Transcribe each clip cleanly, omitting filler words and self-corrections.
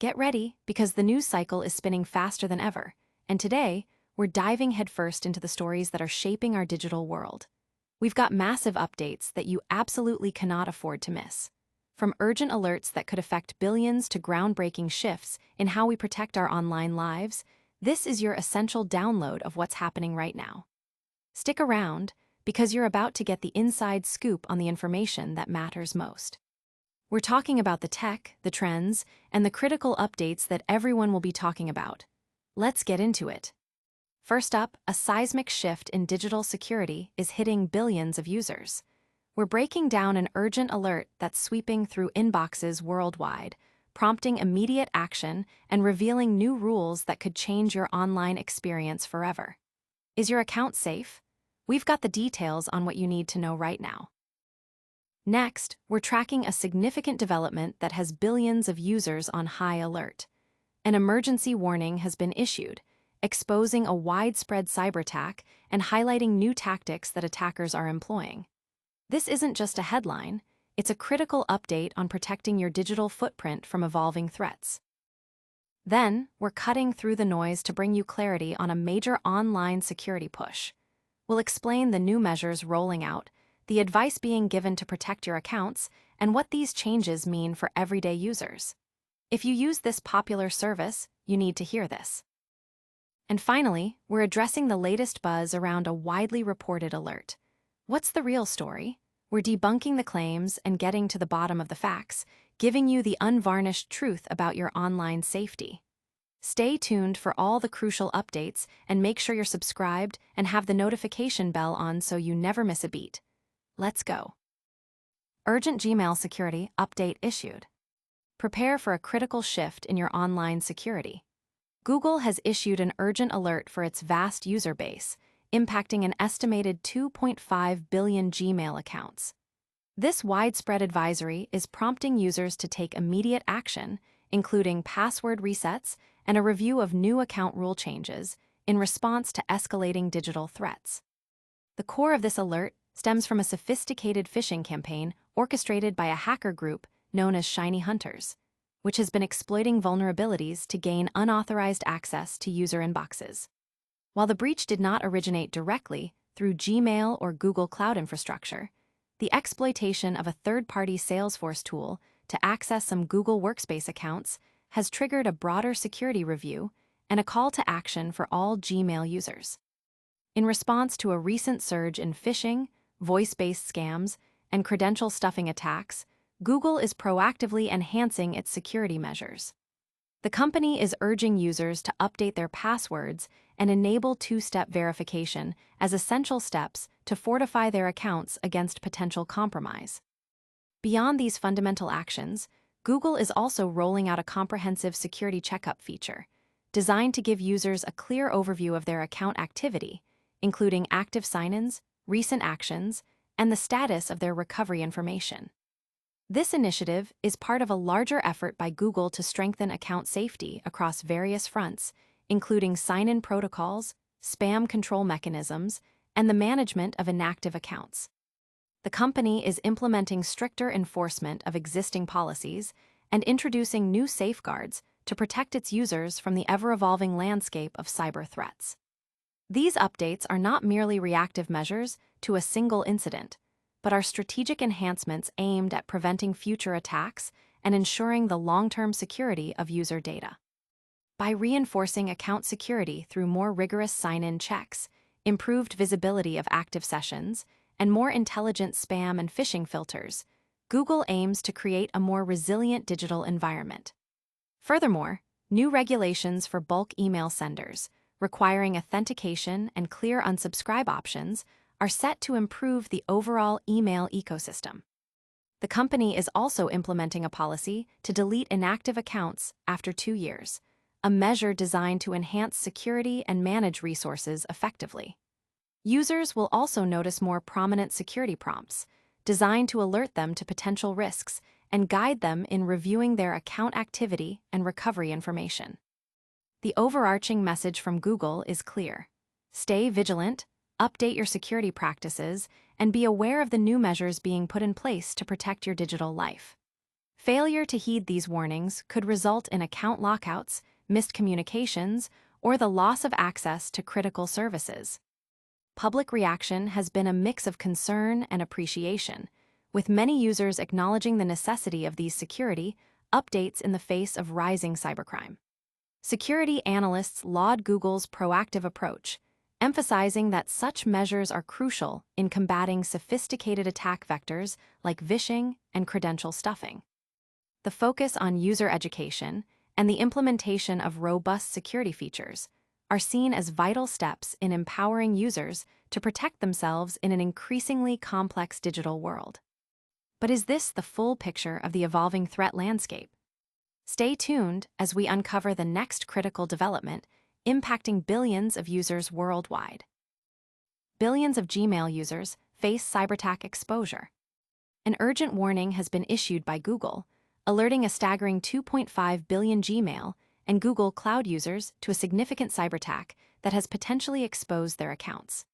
Get ready, because the news cycle is spinning faster than ever, and today, we're diving headfirst into the stories that are shaping our digital world. We've got massive updates that you absolutely cannot afford to miss. From urgent alerts that could affect billions to groundbreaking shifts in how we protect our online lives, this is your essential download of what's happening right now. Stick around, because you're about to get the inside scoop on the information that matters most. We're talking about the tech, the trends, and the critical updates that everyone will be talking about. Let's get into it. First up, a seismic shift in digital security is hitting billions of users. We're breaking down an urgent alert that's sweeping through inboxes worldwide, prompting immediate action and revealing new rules that could change your online experience forever. Is your account safe? We've got the details on what you need to know right now. Next, we're tracking a significant development that has billions of users on high alert. An emergency warning has been issued, exposing a widespread cyberattack and highlighting new tactics that attackers are employing. This isn't just a headline, it's a critical update on protecting your digital footprint from evolving threats. Then, we're cutting through the noise to bring you clarity on a major online security push. We'll explain the new measures rolling out, the advice being given to protect your accounts, and what these changes mean for everyday users. If you use this popular service, you need to hear this. And finally, we're addressing the latest buzz around a widely reported alert. What's the real story? We're debunking the claims and getting to the bottom of the facts, giving you the unvarnished truth about your online safety. Stay tuned for all the crucial updates and make sure you're subscribed and have the notification bell on so you never miss a beat. Let's go. Urgent Gmail security update issued. Prepare for a critical shift in your online security. Google has issued an urgent alert for its vast user base, impacting an estimated 2.5 billion Gmail accounts. This widespread advisory is prompting users to take immediate action, including password resets and a review of new account rule changes in response to escalating digital threats. The core of this alert stems from a sophisticated phishing campaign orchestrated by a hacker group known as ShinyHunters, which has been exploiting vulnerabilities to gain unauthorized access to user inboxes. While the breach did not originate directly through Gmail or Google Cloud infrastructure, the exploitation of a third-party Salesforce tool to access some Google Workspace accounts has triggered a broader security review and a call to action for all Gmail users. In response to a recent surge in phishing, voice-based scams, and credential stuffing attacks, Google is proactively enhancing its security measures. The company is urging users to update their passwords and enable two-step verification as essential steps to fortify their accounts against potential compromise. Beyond these fundamental actions, Google is also rolling out a comprehensive security checkup feature, designed to give users a clear overview of their account activity, including active sign-ins, recent actions, and the status of their recovery information. This initiative is part of a larger effort by Google to strengthen account safety across various fronts, including sign-in protocols, spam control mechanisms, and the management of inactive accounts. The company is implementing stricter enforcement of existing policies and introducing new safeguards to protect its users from the ever-evolving landscape of cyber threats. These updates are not merely reactive measures to a single incident, but are strategic enhancements aimed at preventing future attacks and ensuring the long-term security of user data. By reinforcing account security through more rigorous sign-in checks, improved visibility of active sessions, and more intelligent spam and phishing filters, Google aims to create a more resilient digital environment. Furthermore, new regulations for bulk email senders, requiring authentication and clear unsubscribe options, are set to improve the overall email ecosystem. The company is also implementing a policy to delete inactive accounts after 2 years, a measure designed to enhance security and manage resources effectively. Users will also notice more prominent security prompts, designed to alert them to potential risks and guide them in reviewing their account activity and recovery information. The overarching message from Google is clear: stay vigilant, update your security practices, and be aware of the new measures being put in place to protect your digital life. Failure to heed these warnings could result in account lockouts, missed communications, or the loss of access to critical services. Public reaction has been a mix of concern and appreciation, with many users acknowledging the necessity of these security updates in the face of rising cybercrime. Security analysts laud Google's proactive approach, emphasizing that such measures are crucial in combating sophisticated attack vectors like phishing and credential stuffing. The focus on user education and the implementation of robust security features are seen as vital steps in empowering users to protect themselves in an increasingly complex digital world. But is this the full picture of the evolving threat landscape? Stay tuned as we uncover the next critical development impacting billions of users worldwide. Billions of Gmail users face cyberattack exposure. An urgent warning has been issued by Google, alerting a staggering 2.5 billion Gmail and Google Cloud users to a significant cyberattack that has potentially exposed their accounts.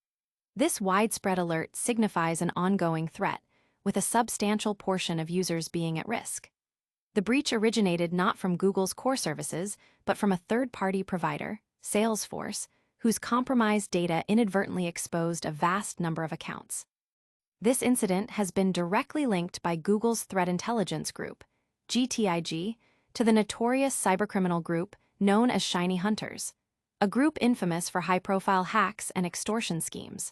This widespread alert signifies an ongoing threat, with a substantial portion of users being at risk. The breach originated not from Google's core services, but from a third-party provider, Salesforce, whose compromised data inadvertently exposed a vast number of accounts. This incident has been directly linked by Google's Threat Intelligence Group, GTIG, to the notorious cybercriminal group known as ShinyHunters, a group infamous for high-profile hacks and extortion schemes.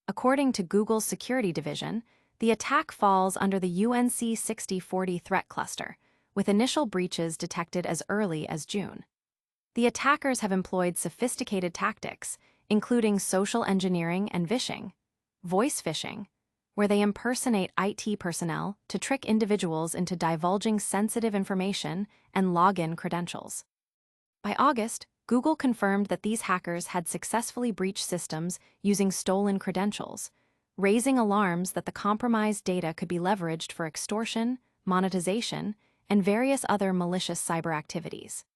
According to Google's security division, the attack falls under the UNC 6040 threat cluster, with initial breaches detected as early as June. The attackers have employed sophisticated tactics, including social engineering and phishing, voice phishing, where they impersonate IT personnel to trick individuals into divulging sensitive information and login credentials. By August, Google confirmed that these hackers had successfully breached systems using stolen credentials, raising alarms that the compromised data could be leveraged for extortion, monetization, and various other malicious cyber activities.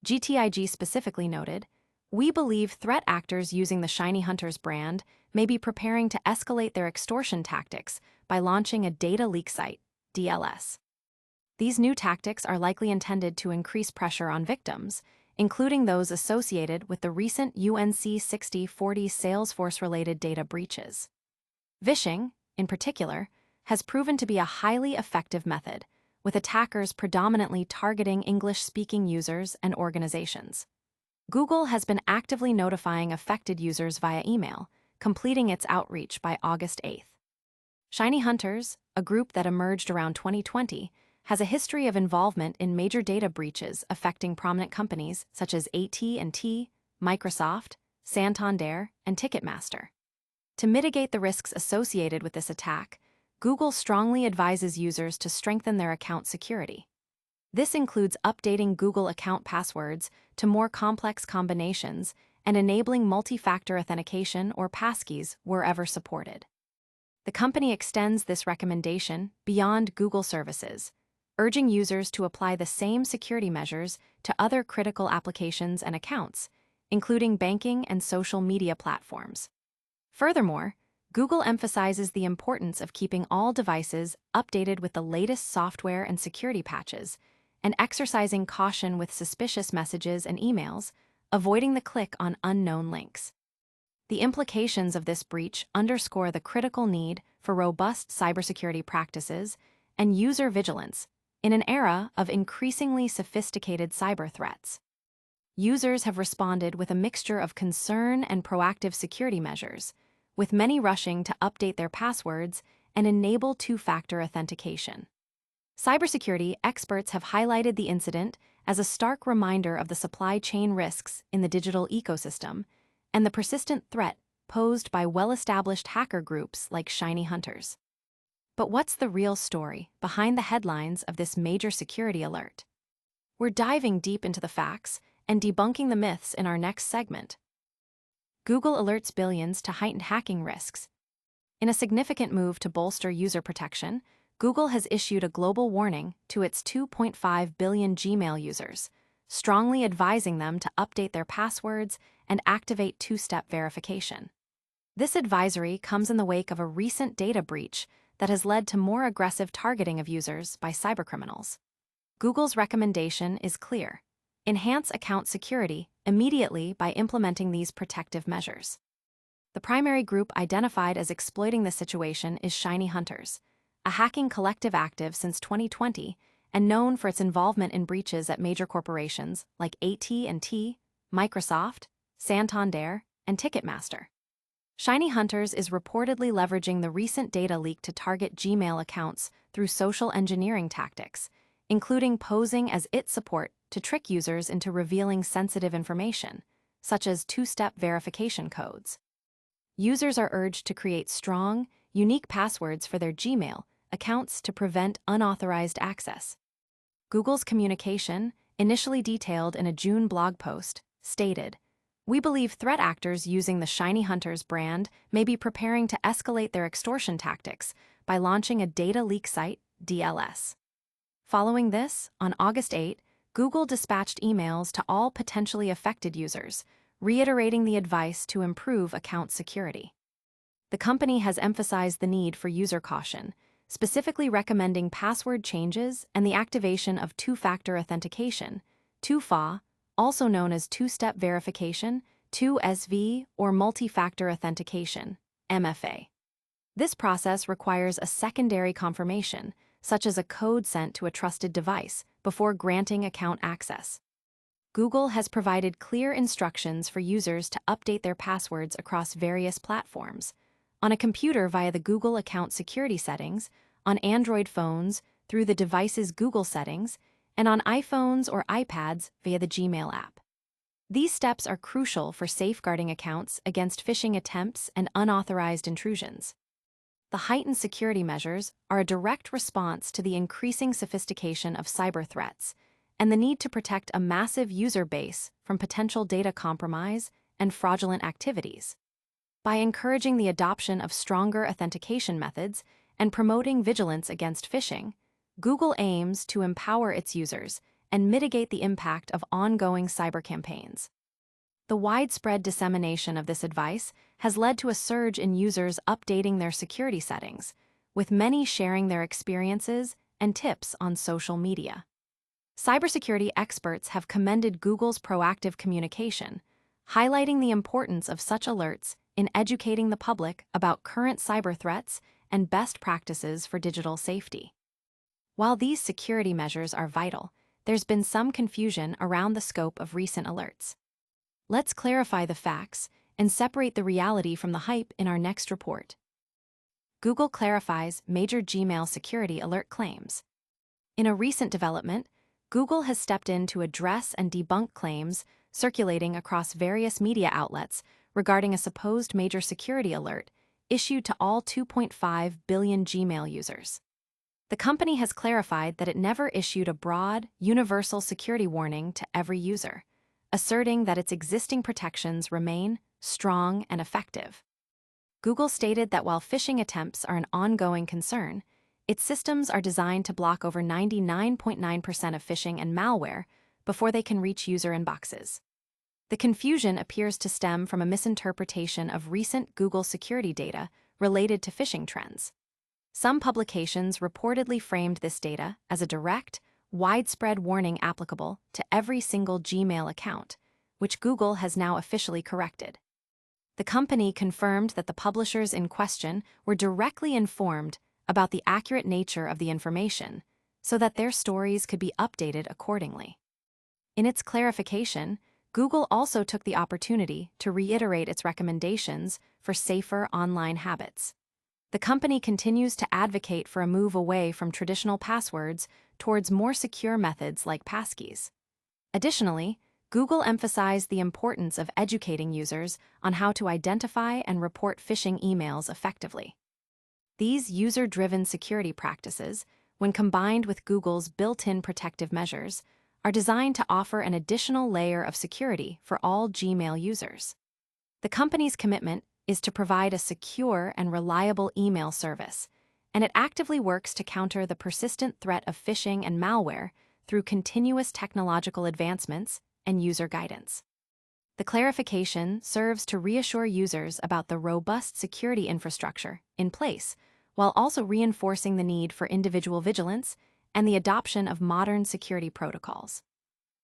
GTIG specifically noted, "We believe threat actors using the ShinyHunters brand may be preparing to escalate their extortion tactics by launching a data leak site, DLS. These new tactics are likely intended to increase pressure on victims, including those associated with the recent UNC 6040 Salesforce-related data breaches." Phishing, in particular, has proven to be a highly effective method, with attackers predominantly targeting English-speaking users and organizations. Google has been actively notifying affected users via email, completing its outreach by August 8th. ShinyHunters, a group that emerged around 2020, has a history of involvement in major data breaches affecting prominent companies such as AT&T, Microsoft, Santander, and Ticketmaster. To mitigate the risks associated with this attack, Google strongly advises users to strengthen their account security. This includes updating Google account passwords to more complex combinations and enabling multi-factor authentication or passkeys wherever supported. The company extends this recommendation beyond Google services, urging users to apply the same security measures to other critical applications and accounts, including banking and social media platforms. Furthermore, Google emphasizes the importance of keeping all devices updated with the latest software and security patches, and exercising caution with suspicious messages and emails, avoiding the click on unknown links. The implications of this breach underscore the critical need for robust cybersecurity practices and user vigilance in an era of increasingly sophisticated cyber threats. Users have responded with a mixture of concern and proactive security measures, with many rushing to update their passwords and enable two-factor authentication. Cybersecurity experts have highlighted the incident as a stark reminder of the supply chain risks in the digital ecosystem and the persistent threat posed by well-established hacker groups like ShinyHunters. But what's the real story behind the headlines of this major security alert? We're diving deep into the facts and debunking the myths in our next segment. Google alerts billions to heightened hacking risks. In a significant move to bolster user protection, Google has issued a global warning to its 2.5 billion Gmail users, strongly advising them to update their passwords and activate two-step verification. This advisory comes in the wake of a recent data breach that has led to more aggressive targeting of users by cybercriminals. Google's recommendation is clear: enhance account security immediately by implementing these protective measures. The primary group identified as exploiting the situation is ShinyHunters, a hacking collective active since 2020 and known for its involvement in breaches at major corporations like AT&T, Microsoft, Santander, and Ticketmaster. ShinyHunters is reportedly leveraging the recent data leak to target Gmail accounts through social engineering tactics, including posing as its support to trick users into revealing sensitive information, such as two-step verification codes. Users are urged to create strong, unique passwords for their Gmail accounts to prevent unauthorized access. Google's communication, initially detailed in a June blog post, stated, "We believe threat actors using the ShinyHunters brand may be preparing to escalate their extortion tactics by launching a data leak site, DLS." Following this, on August 8, Google dispatched emails to all potentially affected users, reiterating the advice to improve account security. The company has emphasized the need for user caution, specifically recommending password changes and the activation of two-factor authentication, 2FA, also known as two-step verification, 2SV, or multi-factor authentication, MFA. This process requires a secondary confirmation, such as a code sent to a trusted device, before granting account access. Google has provided clear instructions for users to update their passwords across various platforms: on a computer via the Google account security settings, on Android phones through the device's Google settings, and on iPhones or iPads via the Gmail app. These steps are crucial for safeguarding accounts against phishing attempts and unauthorized intrusions. The heightened security measures are a direct response to the increasing sophistication of cyber threats and the need to protect a massive user base from potential data compromise and fraudulent activities. By encouraging the adoption of stronger authentication methods and promoting vigilance against phishing, Google aims to empower its users and mitigate the impact of ongoing cyber campaigns. The widespread dissemination of this advice has led to a surge in users updating their security settings, with many sharing their experiences and tips on social media. Cybersecurity experts have commended Google's proactive communication, highlighting the importance of such alerts in educating the public about current cyber threats and best practices for digital safety. While these security measures are vital, there's been some confusion around the scope of recent alerts. Let's clarify the facts and separate the reality from the hype in our next report. Google clarifies major Gmail security alert claims. In a recent development, Google has stepped in to address and debunk claims circulating across various media outlets regarding a supposed major security alert issued to all 2.5 billion Gmail users. The company has clarified that it never issued a broad, universal security warning to every user, asserting that its existing protections remain strong and effective. Google stated that while phishing attempts are an ongoing concern, its systems are designed to block over 99.9% of phishing and malware before they can reach user inboxes. The confusion appears to stem from a misinterpretation of recent Google security data related to phishing trends. Some publications reportedly framed this data as a direct, widespread warning applicable to every single Gmail account, which Google has now officially corrected. The company confirmed that the publishers in question were directly informed about the accurate nature of the information so that their stories could be updated accordingly. In its clarification, Google also took the opportunity to reiterate its recommendations for safer online habits. The company continues to advocate for a move away from traditional passwords towards more secure methods like passkeys. Additionally, Google emphasized the importance of educating users on how to identify and report phishing emails effectively. These user-driven security practices, when combined with Google's built-in protective measures, are designed to offer an additional layer of security for all Gmail users. The company's commitment is to provide a secure and reliable email service, and it actively works to counter the persistent threat of phishing and malware through continuous technological advancements and user guidance. The clarification serves to reassure users about the robust security infrastructure in place, while also reinforcing the need for individual vigilance and the adoption of modern security protocols.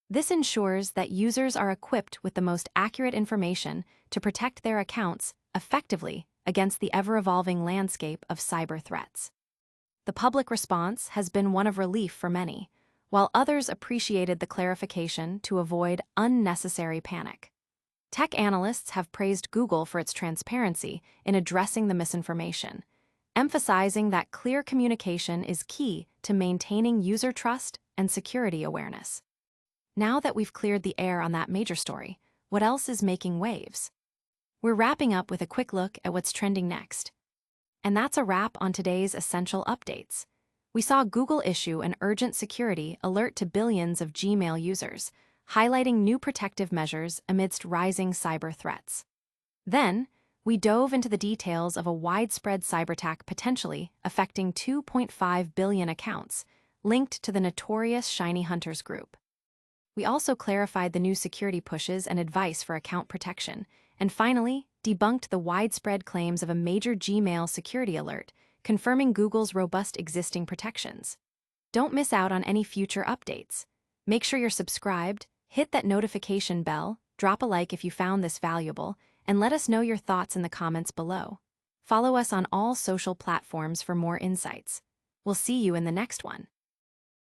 This ensures that users are equipped with the most accurate information to protect their accounts effectively against the ever-evolving landscape of cyber threats. The public response has been one of relief for many, while others appreciated the clarification to avoid unnecessary panic. Tech analysts have praised Google for its transparency in addressing the misinformation, emphasizing that clear communication is key to maintaining user trust and security awareness. Now that we've cleared the air on that major story, what else is making waves? We're wrapping up with a quick look at what's trending next. And that's a wrap on today's essential updates. We saw Google issue an urgent security alert to billions of Gmail users, highlighting new protective measures amidst rising cyber threats. Then, we dove into the details of a widespread cyberattack potentially affecting 2.5 billion accounts, linked to the notorious ShinyHunters group. We also clarified the new security pushes and advice for account protection, and finally, debunked the widespread claims of a major Gmail security alert, confirming Google's robust existing protections. Don't miss out on any future updates. Make sure you're subscribed, hit that notification bell, drop a like if you found this valuable, and let us know your thoughts in the comments below. Follow us on all social platforms for more insights. We'll see you in the next one.